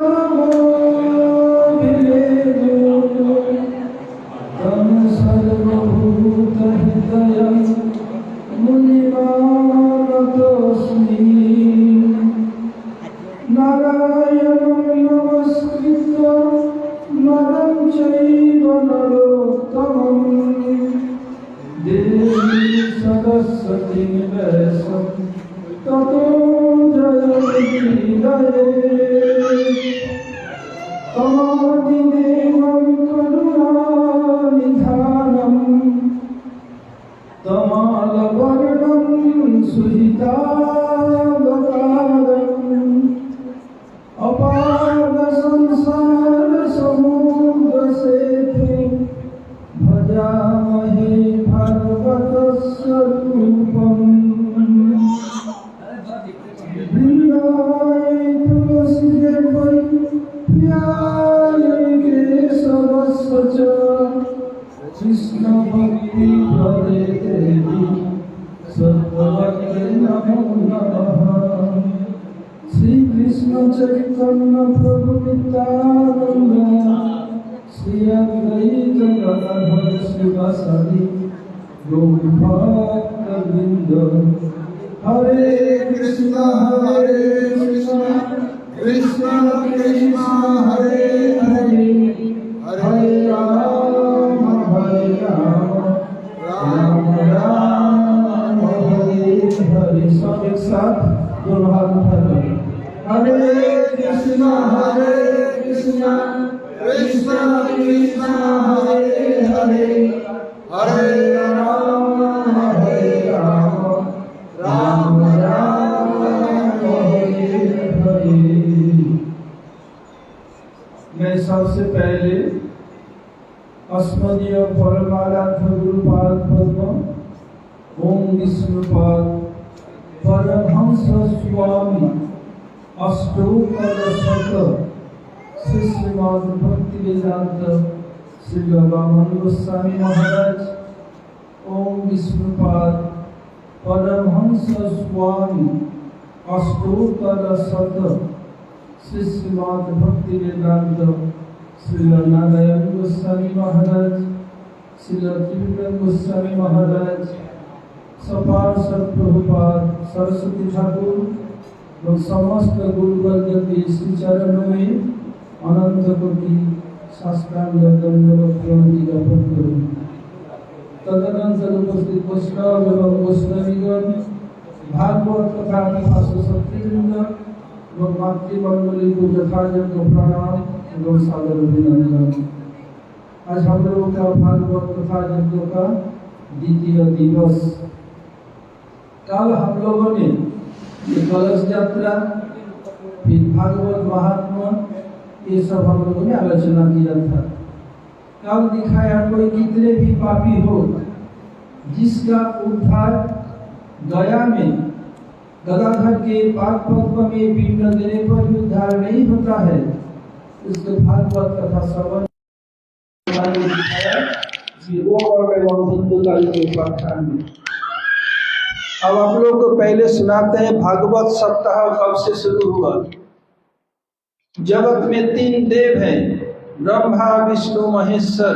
मैं सबसे पहले अस्मदीय परमाराध्य गुरुपाद पद्म ओम विष्णुपाद परमहंस स्वामी अष्टोत्तर शत श्री श्रीमद् भक्ति वेदांत श्री वामन गोस्वामी महाराज ओम विष्णुपाद परमहंस स्वामी अष्टोत्तर शत श्री श्रीमद् भक्ति वेदांत श्री नारायण गोस्वामी महाराज श्री त्रिविक्रम गोस्वामी महाराज सपार प्रभुपाद सरस्वती ठाकुर और समस्त गुरुवर्ग के श्री चरणों में अनंत कोटि साष्टांग दंडवत प्रणाम ज्ञापन करूं। तदनंतर उपस्थित वैष्णव एवं वैष्णवीगण भागवत कथा सत्संगवृंद और मातृमंडली को यथायोग्य प्रणाम एवं सादर अभिनंदन। आज हम लोगों का भागवत कथा यज्ञ का द्वितीय दिवस। कल हम लोगों ने कलश यात्रा फिर भागवत महात्मा ये सब हम लोगों ने आलोचना किया था। कल दिखाया कोई कितने भी पापी हो जिसका उद्धार गया में गदाधर के पाक पद्म में पिंड देने पर भी उद्धार नहीं होता है, उसके भागवत कथा श्रवण अब आप लोग को पहले सुनाते हैं भागवत सप्ताह कब से शुरू हुआ। जगत में 3 देव हैं, ब्रह्मा विष्णु महेश्वर।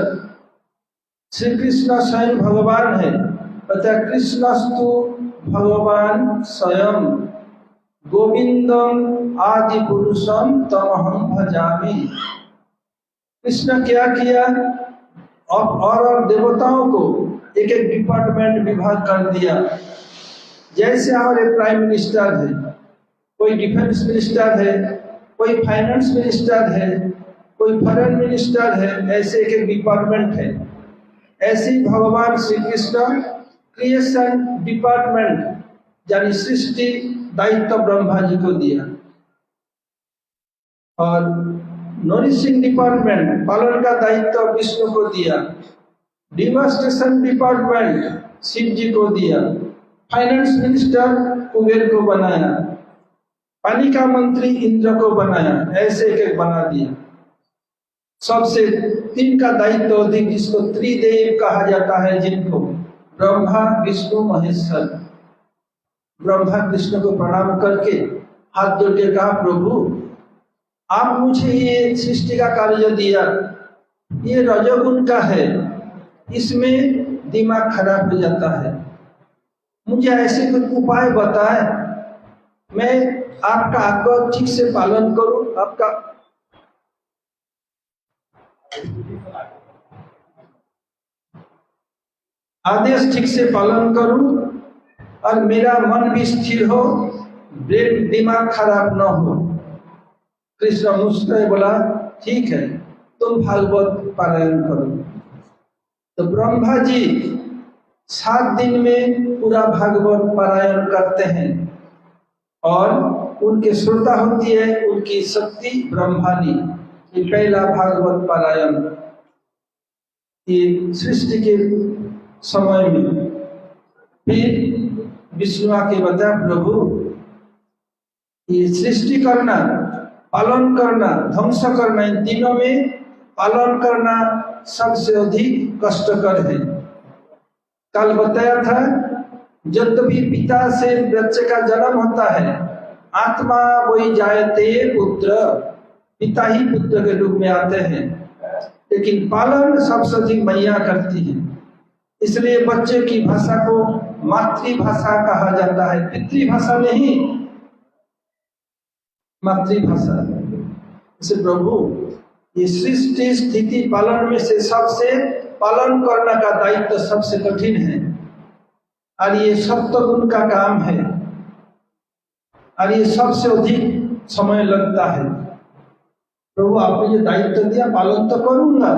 श्री कृष्ण स्वयं भगवान है, अतः कृष्णस्तु भगवान स्वयं गोविंदम आदि पुरुषम तमहम भजामि। कृष्ण क्या किया और देवताओं को एक एक डिपार्टमेंट विभाग कर दिया। जैसे हमारे प्राइम मिनिस्टर है, कोई डिफेंस मिनिस्टर है, कोई फाइनेंस मिनिस्टर है, कोई फॉरेन मिनिस्टर है, ऐसे एक एक डिपार्टमेंट है। ऐसे ही भगवान श्री कृष्ण क्रिएशन डिपार्टमेंट यानी सृष्टि दायित्व ब्रह्मा जी को दिया और नरिशिंग डिपार्टमेंट पालन का दायित्व विष्णु को दिया, डिवास्टेशन डिपार्टमेंट शिव जी को दिया, फाइनेंस मिनिस्टर कुबेर को बनाया, पानी का मंत्री इंद्र को बनाया, ऐसे एक एक बना दिया। सबसे 3 का दायित्व अधिक जिसको त्रिदेव कहा जाता है, जिनको ब्रह्मा विष्णु महेश्वर। ब्रह्मा कृष्ण को प्रणाम करके हाथ जोड़ के कहा, प्रभु आप मुझे ये सृष्टि का कार्य दिया, ये रजोगुण का है, इसमें दिमाग खराब हो जाता है, मुझे ऐसे कुछ उपाय बताए, मैं आपका आज्ञा ठीक से पालन करूं, आपका आदेश ठीक से पालन करूं और मेरा मन भी स्थिर हो, ब्रेन दिमाग खराब न हो। कृष्ण मुस्कुराए बोला ठीक है, तुम भागवत पारायण करो। तो ब्रह्मा जी 7 दिन में पूरा भागवत पारायण करते हैं और उनके श्रोता होती है उनकी शक्ति ब्रह्मानी। ये पहला भागवत पारायण ये सृष्टि के समय में। फिर विष्णु आके बताया प्रभु ये सृष्टि करना, पालन करना, ध्वंस करना, इन तीनों में पालन करना सबसे अधिक कष्टकर है। कल बताया था जब भी पिता से बच्चे का जन्म होता है, आत्मा वही जायते पुत्र, पिता ही पुत्र के रूप में आते हैं, लेकिन पालन सबसे अधिक मैया करती है। इसलिए बच्चे की भाषा को मातृभाषा कहा जाता है, पितृभाषा नहीं, मातृभाषा। इसे प्रभु ये सृष्टि स्थिति पालन में से सबसे पालन करने का दायित्व सबसे कठिन है और ये सप्तगुण का काम है और ये सबसे अधिक समय लगता है। प्रभु आपने ये दायित्व दिया, पालन तो करूंगा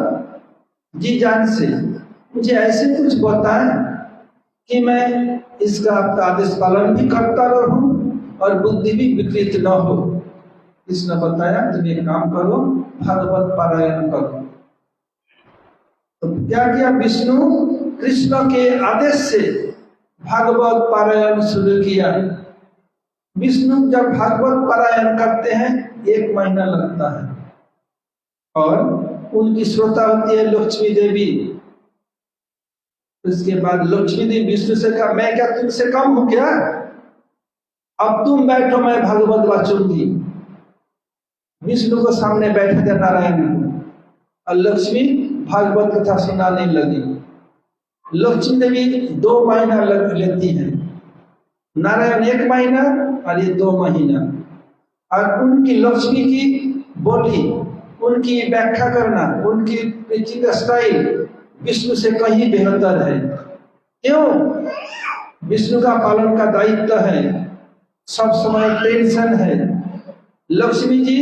जी जान से, मुझे ऐसे कुछ बताएं कि मैं इसका आपका आदेश पालन भी करता रहूं और बुद्धि भी विकृत न हो। इसने बताया तुम एक काम करो, भागवत पारायण करो। तो क्या किया विष्णु, कृष्ण के आदेश से भागवत पारायण शुरू किया। विष्णु जब भागवत पारायण करते हैं 1 महीना लगता है और उनकी श्रोता होती है लक्ष्मी देवी। उसके बाद लक्ष्मी देवी विष्णु से कहा मैं क्या तुमसे कम हूं क्या, अब तुम बैठो मैं भागवत वाचूंगी। विष्णु को सामने बैठे थे नारायण और लक्ष्मी भागवत कथा सुनाने लगी। लक्ष्मी देवी 2 महीना लग लेती है, नारायण 1 महीना और ये 2 महीना। और उनकी लक्ष्मी की बोली, उनकी व्याख्या करना, उनकी प्रीचिंग स्टाइल विष्णु से कहीं बेहतर है। क्यों? विष्णु का पालन का दायित्व है, सब समय टेंशन है। लक्ष्मी जी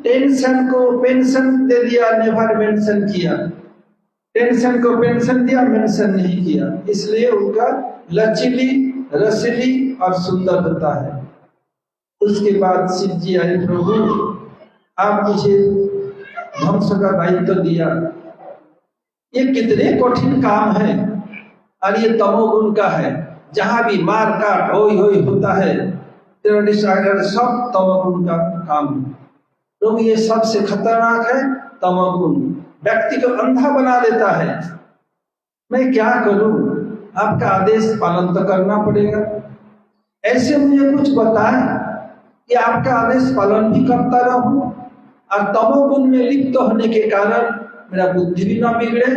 टेंशन को पेंशन दे दिया, नेवर मेंशन किया, टेंशन को पेंशन दिया, मेंशन नहीं किया। इसलिए उनका लचीली, रसीली और सुंदर होता है। उसके बाद शिव जी आए, प्रभु आप मुझे ध्वंस का दायित्व दिया, ये कितने कठिन काम है और ये तमोगुण का है। जहां भी मार काट होई होई होता है, सब तमोगुण का काम है। तो ये सबसे खतरनाक है तमोगुण, व्यक्ति को अंधा बना देता है। मैं क्या करूं, आपका आदेश पालन तो करना पड़ेगा। ऐसे मुझे कुछ बताएं कि आपका आदेश पालन भी करता रहूं और तमोगुण में लिप्त होने के कारण मेरा बुद्धि भी ना बिगड़े।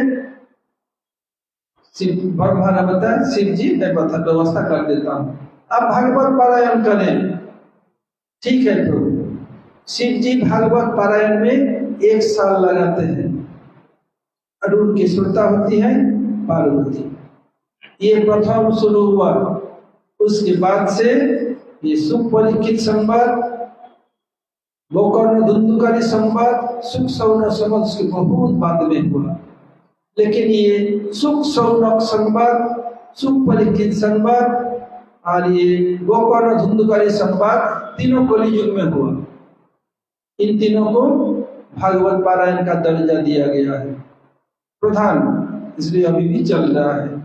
शिव ब्रह्मा ने बताया शिव जी मैं व्यवस्था कर देता हूं, आप भागवत पारायण करें। ठीक है प्रभु। शिव जी भागवत पारायण में 1 साल लगाते हैं और उनकी श्रोता होती है पार्वती। ये प्रथम शुरू हुआ। उसके बाद से ये सुपरीक्षित संवाद, गोकर्ण धुंधुकारी संवाद, सुख सौनक संवाद उसके बहुत बाद में हुआ। लेकिन ये सुख सौनक संवाद, सुख परीक्षित संवाद और ये गोकर्ण धुंधुकारी संवाद तीनों कलियुग में हुआ। इन तीनों को भागवत पारायण का दर्जा दिया गया है प्रधान, इसलिए अभी भी चल रहा है।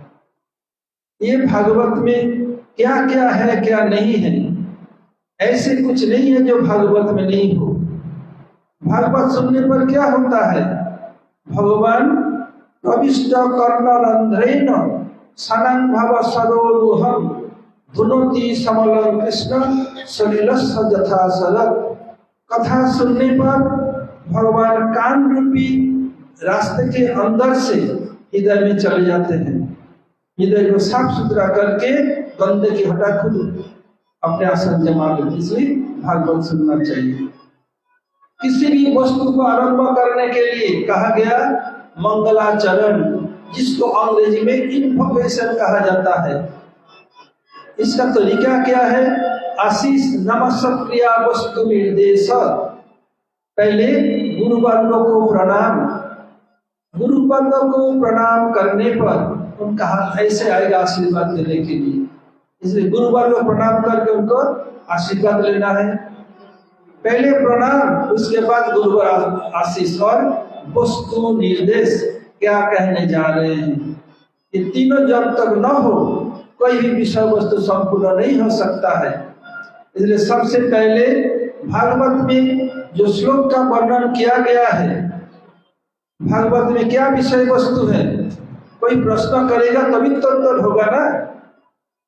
ये भागवत में क्या क्या है क्या नहीं है, ऐसे कुछ नहीं है जो भागवत में नहीं हो। भागवत सुनने पर क्या होता है, भगवान प्रविष्ट कर्णरंध्रेण सनन भव सरोरुहम धुनोति समलं कृष्ण सलिलस्य यथा शरत्। कथा सुनने पर भगवान कान रूपी रास्ते के अंदर से हृदय में चले जाते हैं। हृदय को साफ सुथरा करके गंदगी हटा खुद अपने आसन जमा लेते। इसलिए भागवत सुनना चाहिए। किसी भी वस्तु को आरंभ करने के लिए कहा गया मंगलाचरण, जिसको अंग्रेजी में इन्फॉर्मेशन कहा जाता है। इसका तरीका क्या है? आशीष नमः क्रिया वस्तु निर्देश। पहले गुरुवर्गों को प्रणाम। गुरुवर्गों को प्रणाम करने पर उनका हाथ ऐसे आएगा आशीर्वाद देने के लिए। इसलिए गुरुवर्ग को प्रणाम करके उनको आशीर्वाद लेना है। पहले प्रणाम, उसके बाद गुरुवर आशीष और वस्तु निर्देश, क्या कहने जा रहे हैं। ये तीनों जब तक न हो कोई भी विषय वस्तु संपूर्ण नहीं हो सकता है। इसलिए सबसे पहले भागवत में जो श्लोक का वर्णन किया गया है, भागवत में क्या विषय वस्तु है, कोई प्रश्न करेगा तभी तो उत्तर होगा ना।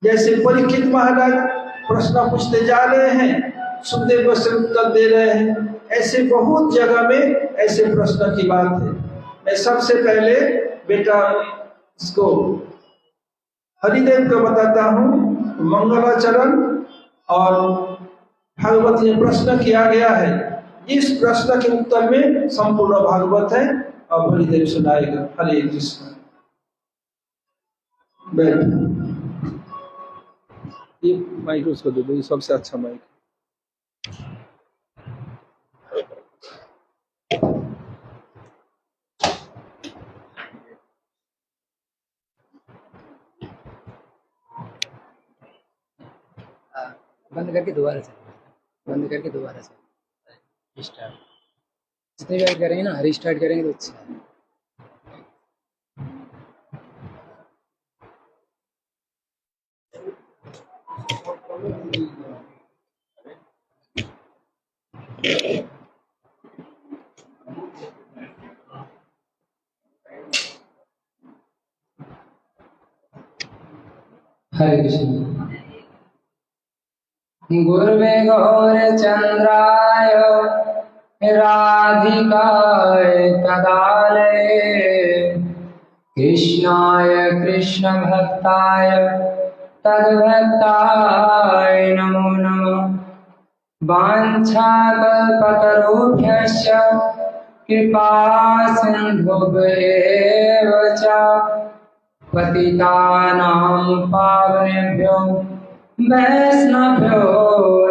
जैसे परीक्षित महाराज प्रश्न पूछते जा रहे हैं, सुखदेव से उत्तर दे रहे हैं, ऐसे बहुत जगह में ऐसे प्रश्न की बात है। मैं सबसे पहले बेटा इसको हरिदेव को बताता हूँ। मंगलाचरण और भागवत में प्रश्न किया गया है। इस प्रश्न के उत्तर में संपूर्ण भागवत है और हरिदेव सुनाएगा। हरे कृष्ण। बैठ, ये माइक उसको दे दो, ये सबसे अच्छा माइक। बंद करके दोबारा से स्टार्ट। जितनी बार करेंगे ना रिस्टार्ट करेंगे तो अच्छा है। हरे कृष्ण। गुरुवे गौरचंद्राय राधिकाय तदालये कृष्णाय कृष्ण भक्ताय तद्भक्ताय नमो नमः। वाञ्छाकल्पतरुभ्यश्च कृपा सिन्धुभ्येव च पतितानां पावनेभ्यो वैष्णवभ्यो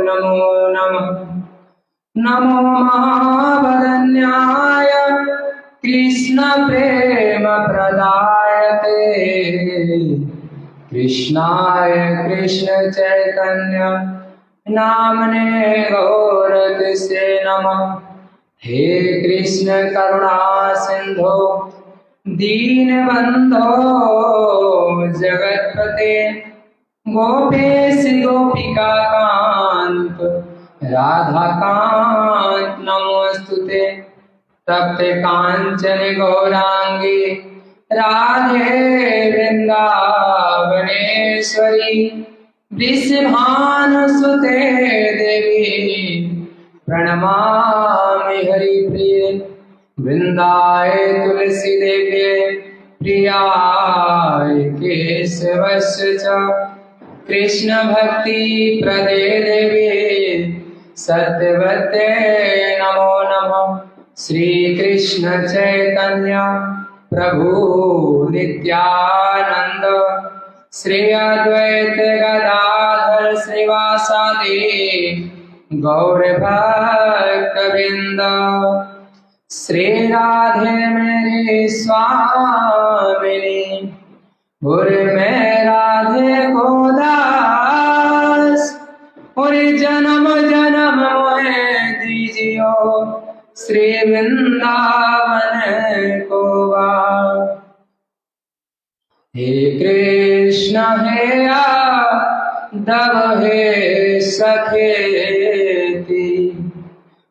नमो नमः। नमो महावदन्याय कृष्ण प्रेम प्रदायते कृष्णाय कृष्ण चैतन्य नामने गौरतिसे नमः। हे कृष्ण करुणा सिंधो दीनबंधो जगत्पते गोपेश गोपिका कांत राधा कांत नमोस्तुते। तप्ते कांचन गौरांगी राधे वृंदावनेश्वरी वृषभानुसुते देवी प्रणमामि हरिप्रिये। वृंदाय तुलसी देवे प्रियाय केशवस्य च कृष्ण भक्ति प्रदे देवी सत्यवते नमो नमः। श्री कृष्ण चैतन्य प्रभु नित्यानंद श्री अद्वैत गदाधर श्रीवासादि गौर भक्तवृंद। श्री राधे मेरी स्वामिनी और मैं राधे को दास और जन्म जन्म मोहे दीजियो श्री वृंदावन को वास। हे कृष्ण हे यादव हे सखेति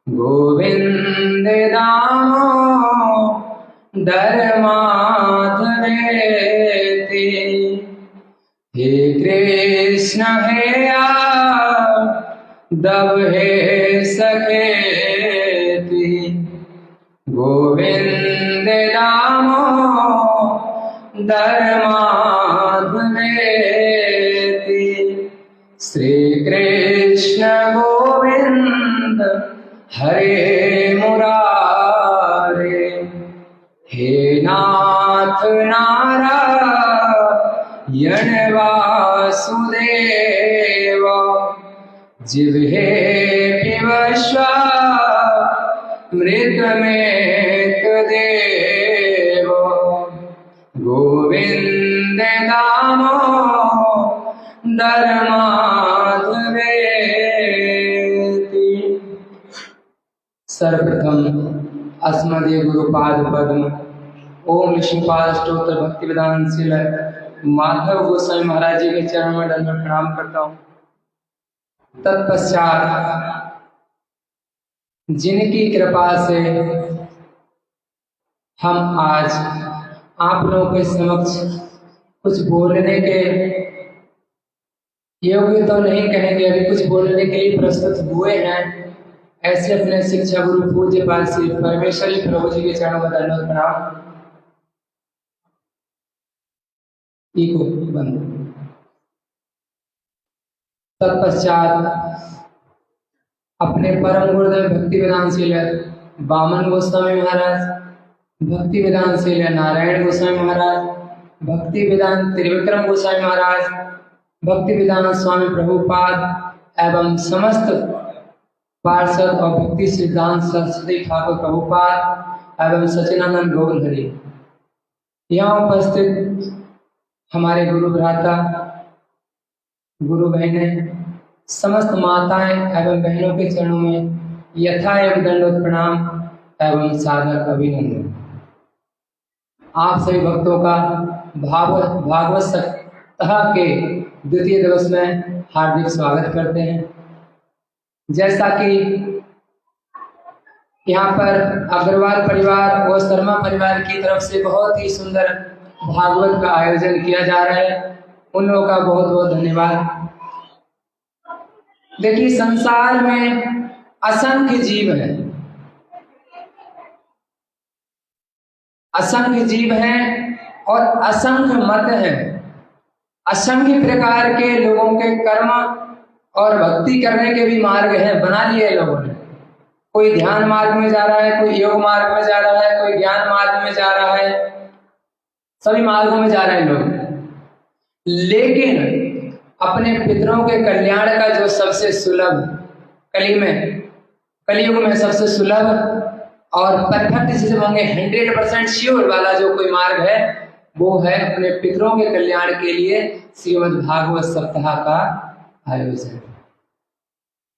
गोविंद दामोदर माधवेति। हे कृष्ण हे यादव हे सखेति गोविंद दामोदर माधवेति। श्री कृष्ण गोविंद हरे मुरारे। हे नाथ नारायण वासुदेव। जिह्वे पिबश्वामृतमेक देव। गोविंद दामोदर माधवेति। सर्वप्रथम अस्मदीय गुरुपाद पद्म ओम विष्णुपाद स्तोत्र भक्ति वेदांत शील माधव गोस्वामी महाराज जी के चरणों में दंडवत प्रणाम करता हूँ। तत्पश्चात जिनकी कृपा से हम आज आप लोगों के समक्ष कुछ बोलने के योग्य तो नहीं कहेंगे, अभी कुछ बोलने के लिए प्रस्तुत हुए हैं, ऐसे अपने शिक्षा गुरु पूज्य पाद श्री परमेश्वरी प्रभु जी के चरणों में दंडवत प्रणाम। इको बंद। तत्पश्चात अपने परम गुरुदेव भक्ति वेदांत शील वामन गोस्वामी महाराज, भक्ति वेदांत शील नारायण गोस्वामी महाराज, भक्ति वेदांत त्रिविक्रम गोस्वामी महाराज, भक्ति वेदांत स्वामी प्रभुपाद एवं समस्त पार्षद और भक्ति सिद्धांत सरस्वती ठाकुर प्रभुपाद एवं सचिनानंद गोविंद हरि, यहाँ उपस्थित हमारे गुरु भ्राता, गुरु बहनें, समस्त माताएं एवं बहनों के चरणों में यथा एवं दंडवत प्रणाम एवं सादर अभिनंदन। आप सभी भक्तों का भागवत सप्ताह के द्वितीय दिवस में हार्दिक स्वागत करते हैं। जैसा कि यहाँ पर अग्रवाल परिवार और शर्मा परिवार की तरफ से बहुत ही सुंदर भागवत का आयोजन किया जा रहा है, उन लोगों का बहुत बहुत धन्यवाद। देखिए, संसार में असंख्य जीव हैं, असंख्य जीव हैं और असंख्य मत हैं, असंख्य प्रकार के लोगों के कर्म और भक्ति करने के भी मार्ग हैं, बना लिए लोगों ने। कोई ध्यान मार्ग में जा रहा है, कोई योग मार्ग में जा रहा है, कोई ज्ञान मार्ग में जा रहा है, सभी मार्गों में जा रहे हैं लोग। लेकिन अपने पितरों के कल्याण का जो सबसे सुलभ कलयुग में सबसे सुलभ और परफेक्ट जिसे मांगे 100% श्योर वाला जो कोई मार्ग है, वो है अपने पितरों के कल्याण के लिए श्रीमद् भागवत सप्ताह का आयोजन।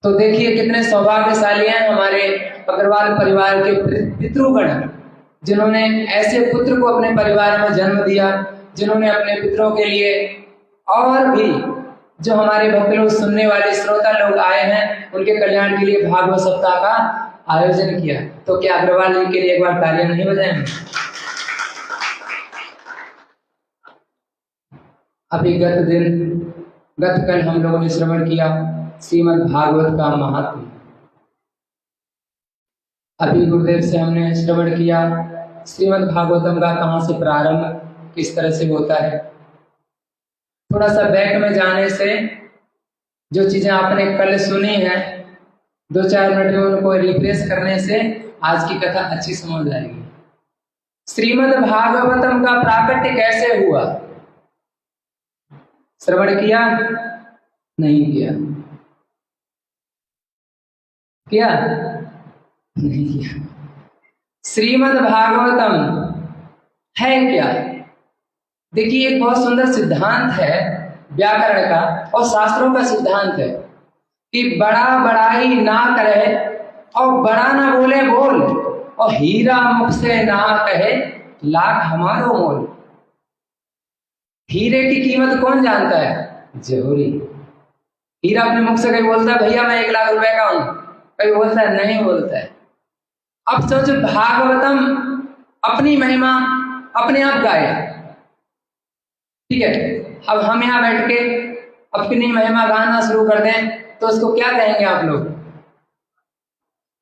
तो देखिए कितने सौभाग्यशाली हैं हमारे अग्रवाल परिवार के पितृगण, जिन्होंने ऐसे पुत्र को अपने परिवार में जन्म दिया, जिन्होंने अपने पितरों के लिए और भी जो हमारे भक्त लोग, सुनने वाले श्रोता लोग आए हैं, उनके कल्याण के लिए भागवत सप्ताह का आयोजन किया। तो क्या अग्रवाल जी के लिए एक बार तालियां नहीं बजाएंगे? अभी गत कल हम लोगों ने श्रवण किया श्रीमद् भागवत का महात्म्य। अभी गुरुदेव से हमने श्रवण किया श्रीमद् भागवतम का कहाँ से प्रारंभ, किस तरह से होता है। थोड़ा सा बैक में जाने से जो चीजें आपने कल सुनी हैं, 2-4 मिनट में उनको रिफ्रेश करने से आज की कथा अच्छी समझ आएगी। श्रीमद् भागवतम का प्राकट्य कैसे हुआ, श्रवण किया? नहीं किया? किया? नहीं किया। श्रीमद् भागवतम है क्या? देखिए, एक बहुत सुंदर सिद्धांत है व्याकरण का और शास्त्रों का सिद्धांत है कि बड़ा बड़ाई ना करे और बड़ा ना बोले बोल, और हीरा मुख से ना कहे लाख हमारो मोल। हीरे की कीमत कौन जानता है? जौहरी। हीरा अपने मुख से कहीं बोलता है भैया मैं 1 लाख रुपए का हूं, कहीं बोलता है नहीं बोलता है। अब सोचो, भागवतम अपनी महिमा अपने आप गाया, ठीक है। अब हम यहाँ बैठ के अपनी महिमा गाना शुरू कर दें तो उसको क्या कहेंगे आप लोग?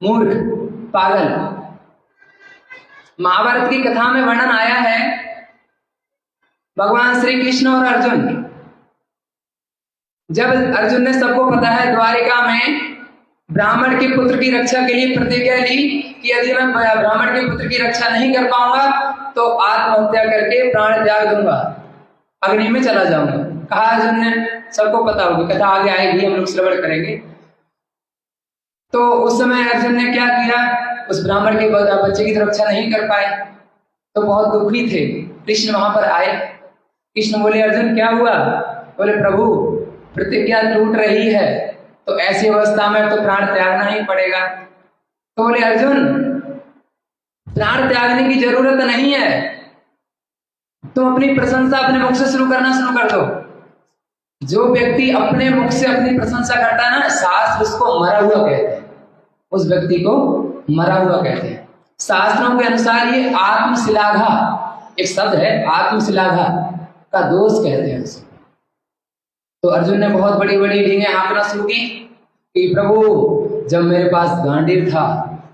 मूर्ख, पागल। महाभारत की कथा में वर्णन आया है, भगवान श्री कृष्ण और अर्जुन, जब अर्जुन ने, सबको पता है, द्वारिका में ब्राह्मण के पुत्र की रक्षा के लिए प्रतिज्ञा ली कि यदि मैं ब्राह्मण के पुत्र की रक्षा नहीं कर पाऊंगा तो आत्महत्या करके प्राण त्याग दूंगा, अग्नि में चला जाऊंगा। कहा अर्जुन ने, सबको पता होगी, कथा आगे आएगी, हम लोग श्रवण करेंगे। तो उस समय अर्जुन ने क्या किया, उस ब्राह्मण के बच्चे की रक्षा नहीं कर पाए, तो बहुत दुखी थे। कृष्ण वहां पर आए। कृष्ण बोले, अर्जुन क्या हुआ? बोले, प्रभु प्रतिज्ञा टूट रही है, तो ऐसी अवस्था में तो प्राण त्यागना ही पड़ेगा। तो बोले, अर्जुन प्राण त्यागने की जरूरत नहीं है, तुम अपनी प्रशंसा अपने मुख से शुरू कर दो। जो व्यक्ति अपने मुख से अपनी प्रशंसा करता है ना, शास्त्र उसको मरा हुआ कहते हैं, उस व्यक्ति को मरा हुआ कहते हैं। शास्त्रों के अनुसार ये आत्मश्लाघा, एक शब्द है, आत्मश्लाघा का दोष कहते हैं उसको। तो अर्जुन ने बहुत बड़ी बड़ी डींगे हाँकना शुरू की कि प्रभु जब मेरे पास गांडीव था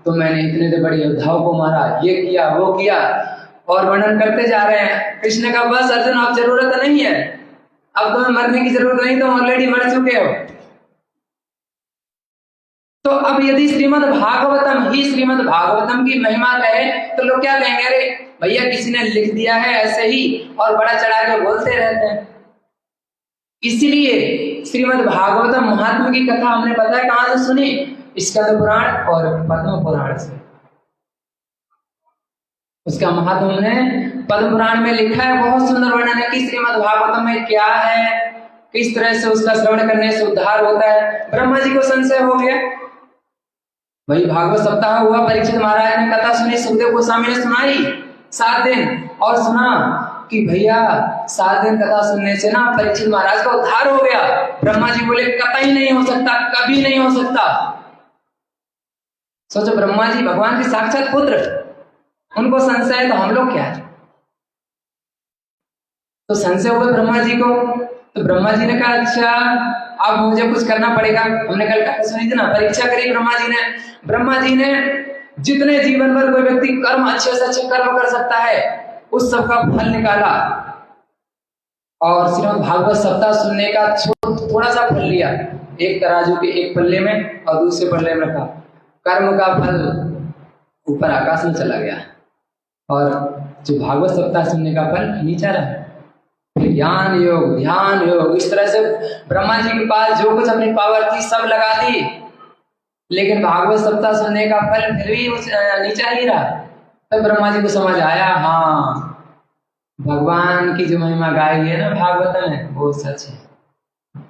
तो मैंने इतने बड़े योद्धाओं को मारा, ये किया वो किया, और वर्णन करते जा रहे हैं। कृष्ण का, बस अर्जुन अब जरूरत नहीं है, अब तुम्हें मरने की जरूरत नहीं, तुम ऑलरेडी मर चुके हो। तो अब यदि श्रीमद् भागवतम ही श्रीमद् भागवतम की महिमा कहे तो लोग क्या कहेंगे, अरे भैया किसी ने लिख दिया है ऐसे ही और बड़ा चढ़ा के बोलते रहते हैं। इसलिए श्रीमद् भागवतम महात्मा की कथा हमने पता है कहां से सुनी, स्कंद पुराण और पद्म पुराण से। उसका महात्मा हमने पद्म पुराण में लिखा है, बहुत सुंदर वर्णन है कि श्रीमद् भागवतम में क्या है, किस तरह से उसका श्रवण करने से उद्धार होता है। ब्रह्मा जी को संशय हो गया, वही भागवत सप्ताह हुआ, परीक्षित महाराज ने कथा सुनी, सुखदेव गोस्वामी ने सुनाई 7 दिन, और सुना कि भैया 7 दिन कथा सुनने से ना परीक्षित महाराज का उद्धार हो गया। ब्रह्मा जी बोले, कतई नहीं हो सकता, कभी नहीं हो सकता। सोचो, ब्रह्मा जी भगवान के साक्षात पुत्र, उनको संशय है, तो हम लोग क्या है? तो संशय हुआ ब्रह्मा जी को। तो ब्रह्मा जी ने कहा, अच्छा अब मुझे कुछ करना पड़ेगा। हमने कल कथा सुनी थी ना, परीक्षा करी ब्रह्मा जी ने। ब्रह्मा जी ने जितने जीवन भर कोई व्यक्ति कर्म, अच्छे से अच्छे कर्म कर सकता है, उस सब का फल निकाला, और श्रीमद् भागवत सप्ताह सुनने का थोड़ा सा फल लिया, एक तराजू के एक पल्ले में और दूसरे पल्ले में रखा। कर्म का फल ऊपर आकाश में चला गया, और जो भागवत सप्ताह सुनने का फल नीचा रहा। फिर ज्ञान योग, ध्यान योग, इस तरह से ब्रह्मा जी के पास जो कुछ अपनी पावर थी सब लगा दी, लेकिन भागवत सप्ताह सुनने का फल फिर भी नीचा ही रहा। तब ब्रह्मा जी को समझ आया, हाँ भगवान की जो महिमा गाई है ना भागवतम है, वो सच है।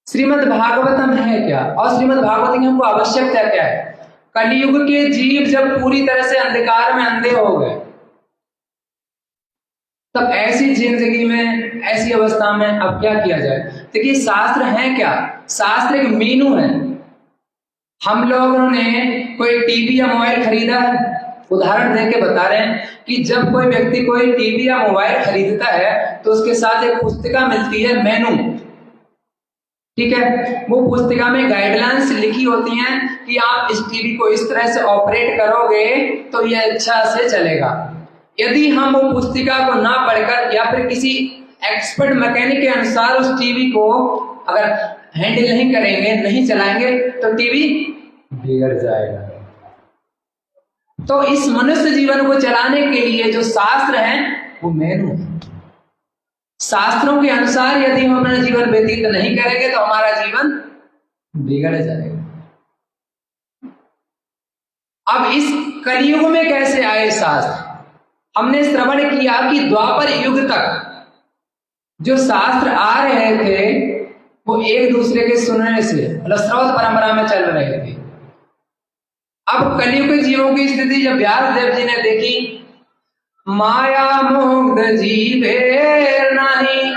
श्रीमद् भागवतम है क्या, और श्रीमद् भागवतम की हमको आवश्यकता क्या है? कलियुग के जीव जब पूरी तरह से अंधकार में अंधे हो गए, तब ऐसी जिंदगी में, ऐसी अवस्था में अब क्या किया जाए? देखिए, शास्त्र है क्या? शास्त्र एक मीनू है। हम लोगों ने कोई टीवी या मोबाइल खरीदा है, उदाहरण देके बता रहे हैं कि जब कोई व्यक्ति कोई टीवी या मोबाइल खरीदता है तो उसके साथ एक पुस्तिका मिलती है, मेनू, ठीक है। वो पुस्तिका में गाइडलाइंस लिखी होती हैं कि आप इस टीवी को इस तरह से ऑपरेट करोगे तो ये अच्छा से चलेगा। यदि हम वो पुस्तिका को ना पढ़कर या फिर किसी एक्सपर्ट मैकेनिक के अनुसार उस टीवी को अगर हैंडल नहीं करेंगे, नहीं चलाएंगे, तो टीवी बिगड़ जाएगा। तो इस मनुष्य जीवन को चलाने के लिए जो शास्त्र है वो मेनू है। शास्त्रों के अनुसार यदि हम अपना जीवन व्यतीत नहीं करेंगे तो हमारा जीवन बिगड़ जाएगा। अब इस कलयुग में कैसे आए शास्त्र? हमने श्रवण किया कि द्वापर युग तक जो शास्त्र आ रहे थे वो एक दूसरे के सुनने से, मतलब श्रवण परंपरा में चल रहे थे। अब कलयुग के जीवों की स्थिति जब व्यास देव जी ने देखी, माया मुग्ध जीवेर नहीं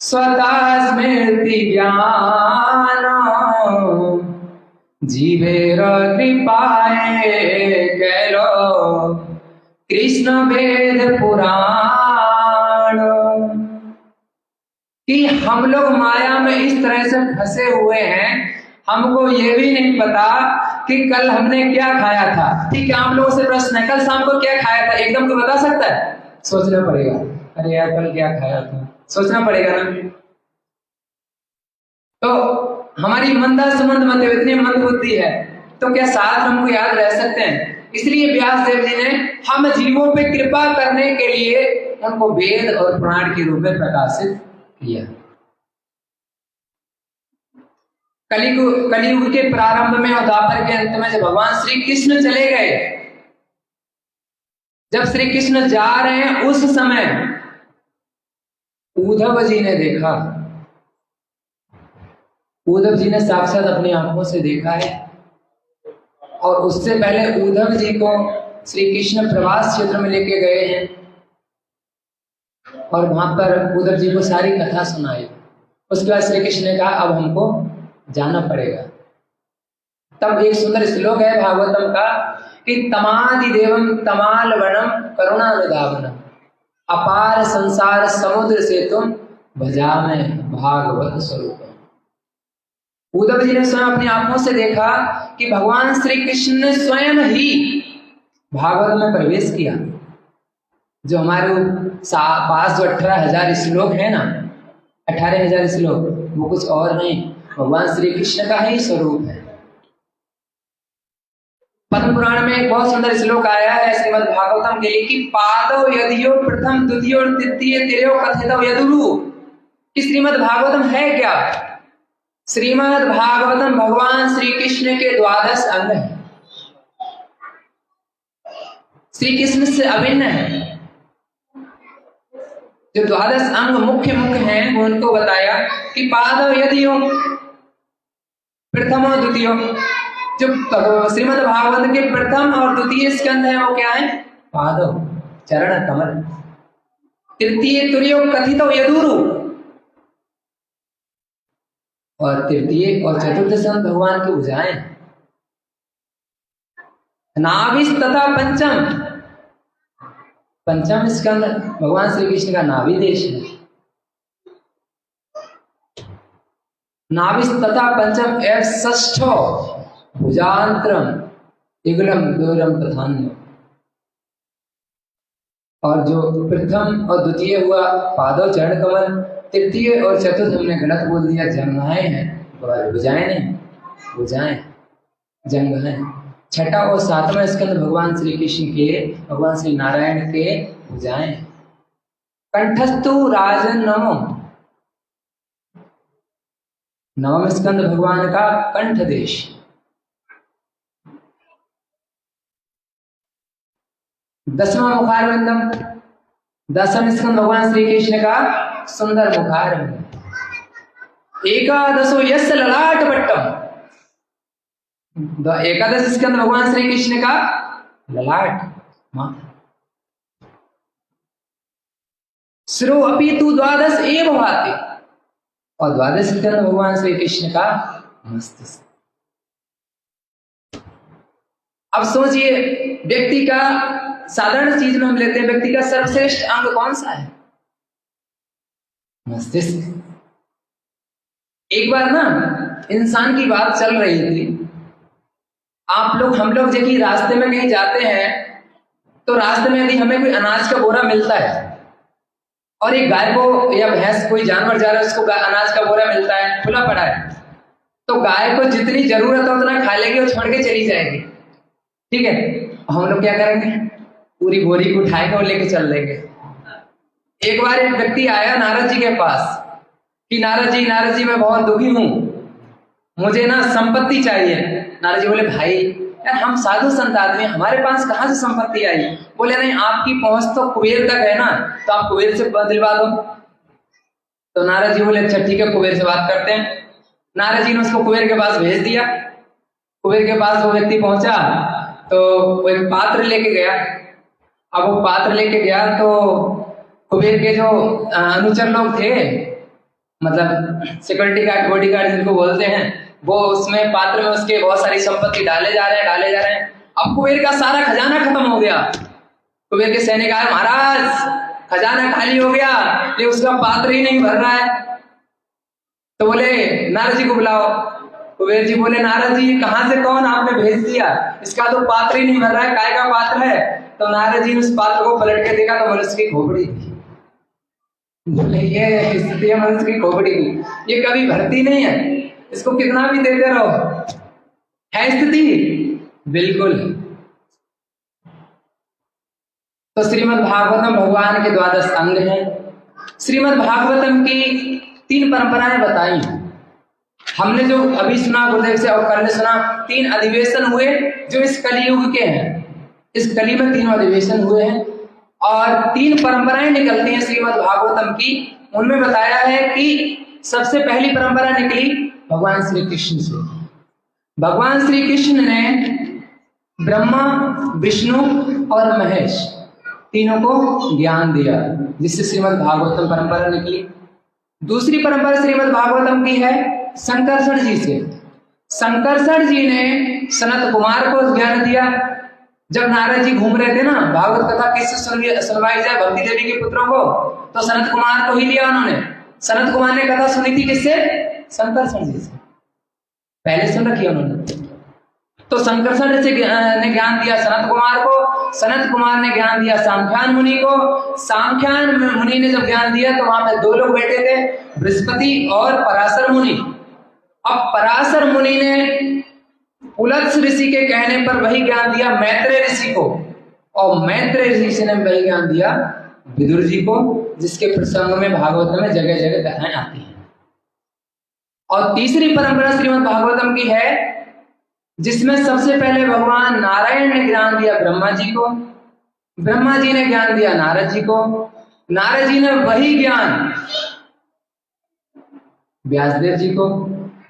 स्वतः स्मृति ज्ञान, जीवेर कृपाए कैलो कृष्ण वेद पुराण, कि हम लोग माया में इस तरह से फंसे हुए हैं, हमको ये भी नहीं पता कि कल हमने क्या खाया था। ठीक है, आप लोगों से प्रश्न है, कल शाम को क्या खाया था? एकदम कोई बता सकता है? सोचना पड़ेगा, अरे यार कल क्या खाया था, सोचना पड़ेगा ना। तो हमारी मंदा सुमंद मध्य इतनी मंद बुद्धि है, तो क्या साथ हमको याद रह सकते हैं? इसलिए व्यास देव जी ने हम जीवों पे कृपा करने के लिए उनको वेद और पुराण के रूप में प्रकाशित किया। कलियुग के प्रारंभ में और द्वापर के अंत में जब भगवान श्री कृष्ण चले गए, जब श्री कृष्ण जा रहे हैं, उस समय उद्धव जी ने देखा, उद्धव जी ने साक्षात अपनी आंखों से देखा है। और उससे पहले उद्धव जी को श्री कृष्ण प्रवास क्षेत्र में लेके गए हैं और वहां पर उद्धव जी को सारी कथा सुनाई। उसके बाद श्री कृष्ण ने कहा अब हमको जाना पड़ेगा। तब एक सुंदर श्लोक है भागवतम का कि तमादि देवम तमाल वनम करुणानुधावनम अपार संसार समुद्र से तुम भजा में भागवत स्वरूप। उद्धव जी ने स्वयं अपनी आंखों से देखा कि भगवान श्री कृष्ण ने स्वयं ही भागवत में प्रवेश किया। जो हमारे पास जो 18,000 श्लोक है ना, 18,000 श्लोक, वो कुछ और नहीं, भगवान श्री कृष्ण का ही स्वरूप है। पद्म पुराण में एक बहुत सुंदर श्लोक आया है श्रीमद् भागवतम के लिए कि पादव यदियो प्रथम द्वितीय और तृतीय तिरयो कथितव यदुरु। कि श्रीमद् भागवतम है क्या? श्रीमद् भागवतम भगवान श्री कृष्ण के 12 अंग है, श्री कृष्ण से अभिन्न है। जो 12 अंग मुख्य हैं वो उनको बताया कि पादव यदियो प्रथम और द्वितीय। जो श्रीमद् भागवत के प्रथम और द्वितीय स्कंध है वो क्या है? पादव, चरण कमल। तृतीय तुर्यो कथितो यदुरु, और तृतीय और चतुर्थ स्कंध भगवान की भुजाएं। नाभिस तथा पंचम स्कंद भगवान श्री कृष्ण का नाभि देश है। नाभिस तथा पंचम एव षष्ठो भुजांतरम युगलम द्विगुणम तथान्य। और जो प्रथम और द्वितीय हुआ पादव चरण कमल, तृतीय और चतुर्थ हमने गलत बोल दिया, जंघाएं हैं, भुजाएं नहीं, भुजाएं जंघाएं। छठा और सातवां स्कंद भगवान श्री कृष्ण के, भगवान श्री नारायण के भुजाएं। कंठस्थु राजन नमो, नवम स्कंद भगवान का कंठ देश। दसवां मुखारविंदम, दसम स्कंद भगवान श्री कृष्ण का सुंदर मुखारविंद। एकादशो यस्य ललाट पट्टम, एकादश स्कंद भगवान श्री कृष्ण का ललाट माथा। श्रो अपि तु 12 एव भाति, और 12 स्कंद भगवान श्री कृष्ण का मस्तिष्क। अब सोचिए, व्यक्ति का साधारण चीज में हम लेते हैं, व्यक्ति का सर्वश्रेष्ठ अंग कौन सा है? मस्तिष्क। एक बार ना इंसान की बात चल रही थी, आप लोग हम लोग जब रास्ते में कहीं जाते हैं तो रास्ते में यदि हमें कोई अनाज का बोरा मिलता है और एक गाय को या भैंस कोई जानवर जा रहा है, उसको अनाज का बोरा मिलता है, खुला पड़ा है, तो गाय को जितनी जरूरत है उतना खा लेगी और छोड़ के चली जाएगी। ठीक है, हम लोग क्या करेंगे? पूरी बोरी को उठाएंगे और लेके चल देंगे। एक बार एक व्यक्ति आया नारद जी के पास कि नारद जी मैं बहुत दुखी हूं, मुझे ना संपत्ति चाहिए। नारद जी बोले भाई यार हम साधु संत आदमी, हमारे पास कहां से संपत्ति आई? बोले नहीं, आपकी पहुंच तो कुबेर तक है ना, तो आप कुबेर से दिलवा दो। तो नारद जी बोले अच्छा ठीक है, कुबेर से बात करते हैं। नारद जी ने उसको कुबेर के पास भेज दिया। कुबेर के पास वो व्यक्ति पहुंचा तो वो एक पात्र लेके गया। अब वो पात्र लेके गया तो कुबेर के जो अनुचर लोग थे, मतलब सिक्योरिटी गार्ड, बॉडी गार्ड जिनको बोलते हैं, वो उसमें पात्र में उसके बहुत सारी संपत्ति डाले जा रहे हैं। अब कुबेर का सारा खजाना खत्म हो गया। कुबेर के सैनिक आए, महाराज खजाना खाली हो गया, ये उसका पात्र ही नहीं भर रहा है। तो बोले नारद जी को बुलाओ। कुबेर जी बोले नारद जी ये कहाँ से कौन आपने भेज दिया, इसका तो पात्र ही नहीं भर रहा है, काय का पात्र है। तो नारद जी ने उस पात्र को पलट के देखा तो मनुष्य की खोपड़ी थी। बोले ये स्थिति है मनुष्य की खोपड़ी की, ये कभी भरती नहीं है, इसको कितना भी देते रहो। है स्थिति बिल्कुल। तो श्रीमद् भागवतम भगवान के द्वादश अंग हैं। श्रीमद् भागवतम की 3 परंपराएं बताई। हमने जो अभी सुना गुरुदेव से और कल ने सुना, 3 अधिवेशन हुए जो इस कलियुग के हैं। इस कली में 3 अधिवेशन हुए हैं और 3 परंपराएं निकलती हैं श्रीमद् भागवतम की। उनमें बताया है कि सबसे पहली परंपरा निकली भगवान श्री कृष्ण से। भगवान श्री कृष्ण ने ब्रह्मा, विष्णु और महेश तीनों को ज्ञान दिया, जिससे श्रीमद् भागवतम परंपरा निकली। दूसरी परंपरा श्रीमद् भागवतम की है शंकरषण जी से। शंकरषण जी ने सनत कुमार को ज्ञान दिया। जब नारद जी घूम रहे थे ना, भागवत कथा किससे सुनवाई जाए भक्ति देवी के पुत्रों को, तो सनत कुमार को ही लिया उन्होंने। सनत कुमार ने कथा सुनी थी किससे? शंकरषण जी से। पहले सुन रखी उन्होंने। तो शंकरषण ने ज्ञान दिया सनत कुमार को, सनत कुमार ने ज्ञान दिया सांख्यान मुनि को। सांख्यान मुनि ने जब ज्ञान दिया तो वहां पे 2 लोग बैठे थे, बृहस्पति और पराशर मुनि। अब पराशर मुनि ने पुलत्स ऋषि के कहने पर वही ज्ञान दिया मैत्रेय ऋषि को, और मैत्रेय ऋषि ने वही ज्ञान दिया विदुर जी को, जिसके प्रसंग में भागवत में जगह जगह कथाएं आती हैं। और तीसरी परंपरा श्रीमद् भागवतम की है जिसमें सबसे पहले भगवान नारायण ने ज्ञान दिया ब्रह्मा जी को, ब्रह्मा जी ने ज्ञान दिया नारद जी को, नारद जी ने वही ज्ञान व्यासदेव जी को,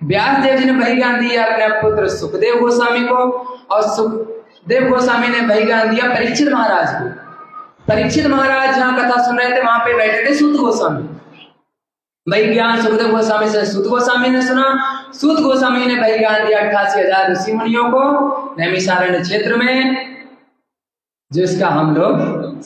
व्यासदेव जी ने वही ज्ञान दिया अपने पुत्र सुखदेव गोस्वामी को, और सुखदेव गोस्वामी ने वही ज्ञान दिया परीक्षित महाराज को। परीक्षित महाराज जहाँ कथा सुन रहे थे वहां पे बैठे थे सूत गोस्वामी। वही ज्ञान सुखदेव गोस्वामी से सूत गोस्वामी ने सुना। सूत गोस्वामी ने वही ज्ञान दिया 88,000 ऋषि मुनियों को नैमिषारण्य क्षेत्र में, जिसका हम लोग